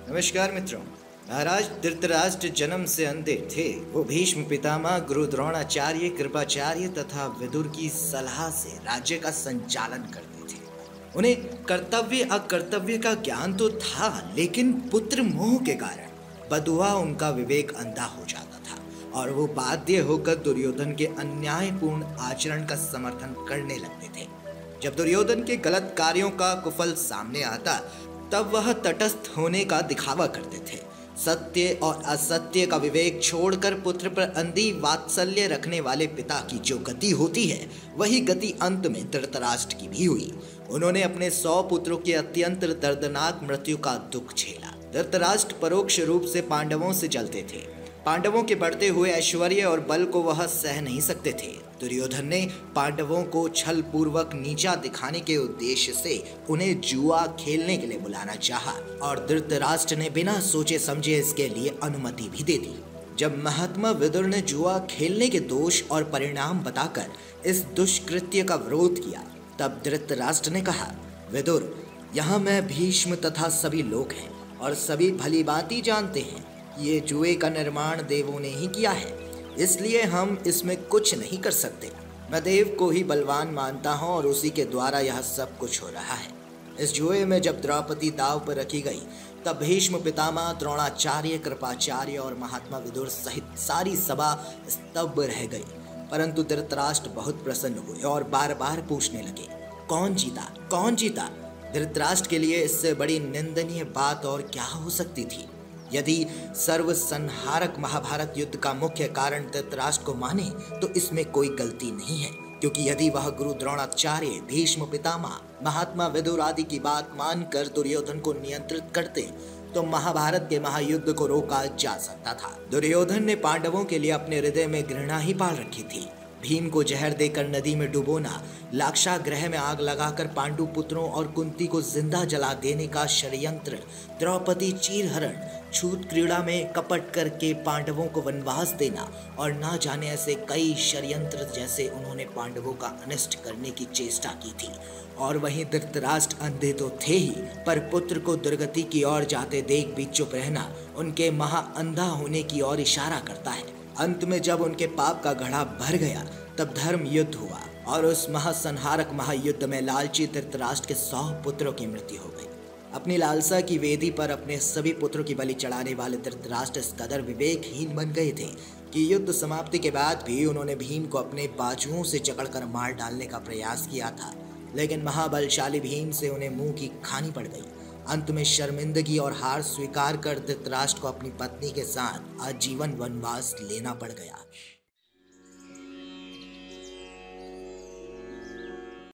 नमस्कार मित्रों। महाराज धृतराष्ट्र जन्म से अंधे थे। वो भीष्म पितामह, गुरु द्रोणाचार्य, कृपाचार्य तथा विदुर की सलाह से राज्य का संचालन करते थे। उन्हें कर्तव्य अकर्तव्य का ज्ञान तो था, लेकिन पुत्र मोह के कारण बदुआ उनका विवेक अंधा हो जाता था और वो बाध्य होकर दुर्योधन के अन्यायपूर्ण आचरण का समर्थन करने लगते थे। जब दुर्योधन के गलत कार्यों का कुफल सामने आता, तब वह तटस्थ होने का दिखावा करते थे। सत्य और असत्य का विवेक छोड़कर पुत्र पर अंधी वात्सल्य रखने वाले पिता की जो गति होती है, वही गति अंत में धृतराष्ट्र की भी हुई। उन्होंने अपने 100 पुत्रों की अत्यंत दर्दनाक मृत्यु का दुख झेला। धृतराष्ट्र परोक्ष रूप से पांडवों से जलते थे। पांडवों के बढ़ते हुए ऐश्वर्य और बल को वह सह नहीं सकते थे। दुर्योधन ने पांडवों को छल पूर्वक नीचा दिखाने के उद्देश्य से उन्हें जुआ खेलने के लिए बुलाना चाहा और धृतराष्ट्र ने बिना सोचे समझे इसके लिए अनुमति भी दे दी। जब महात्मा विदुर ने जुआ खेलने के दोष और परिणाम बताकर इस दुष्कृत्य का विरोध किया, तब धृतराष्ट्र ने कहा, विदुर, यहाँ मैं भीष्म तथा सभी लोग हैं और सभी भली भांति जानते हैं ये जुए का निर्माण देवों ने ही किया है, इसलिए हम इसमें कुछ नहीं कर सकते। मैं देव को ही बलवान मानता हूँ और उसी के द्वारा यह सब कुछ हो रहा है। इस जुए में जब द्रौपदी दाव पर रखी गई, तब भीष्म पितामह, द्रोणाचार्य, कृपाचार्य और महात्मा विदुर सहित सारी सभा स्तब्ध रह गई। परंतु धृतराष्ट्र बहुत प्रसन्न हुए और बार बार पूछने लगे, कौन जीता, कौन जीता? धृतराष्ट्र के लिए इससे बड़ी निंदनीय बात और क्या हो सकती थी। यदि सर्वसंहारक महाभारत युद्ध का मुख्य कारण धृतराष्ट्र को माने, तो इसमें कोई गलती नहीं है, क्योंकि यदि वह गुरु द्रोणाचार्य, भीष्म पितामह, महात्मा विदुर आदि की बात मानकर दुर्योधन को नियंत्रित करते, तो महाभारत के महायुद्ध को रोका जा सकता था। दुर्योधन ने पांडवों के लिए अपने हृदय में घृणा ही पाल रखी थी। भीम को जहर देकर नदी में डुबोना, लाक्षागृह में आग लगाकर पांडु पुत्रों और कुंती को जिंदा जला देने का षड्यंत्र, द्रौपदी चीरहरण, छूत क्रीड़ा में कपट करके पांडवों को वनवास देना और ना जाने ऐसे कई षड्यंत्र जैसे उन्होंने पांडवों का अनिष्ट करने की चेष्टा की थी। और वहीं धृतराष्ट्र अंधे तो थे ही, पर पुत्र को दुर्गति की ओर जाते देख भी चुप रहना उनके महा अंधा होने की ओर इशारा करता है। अंत में जब उनके पाप का घड़ा भर गया, तब धर्म युद्ध हुआ और उस महासंहारक महायुद्ध में लालची धृतराष्ट्र के 100 पुत्रों की मृत्यु हो गई। अपनी लालसा की वेदी पर अपने सभी पुत्रों की बलि चढ़ाने वाले धृतराष्ट्र इस कदर विवेकहीन बन गए थे कि युद्ध समाप्ति के बाद भी उन्होंने भीम को अपने बाजुओं से जकड़कर मार डालने का प्रयास किया था, लेकिन महाबलशाली भीम से उन्हें मुंह की खानी पड़ गई। अंत में शर्मिंदगी और हार स्वीकार कर धृतराष्ट्र को अपनी पत्नी के साथ आजीवन वनवास लेना पड़ गया।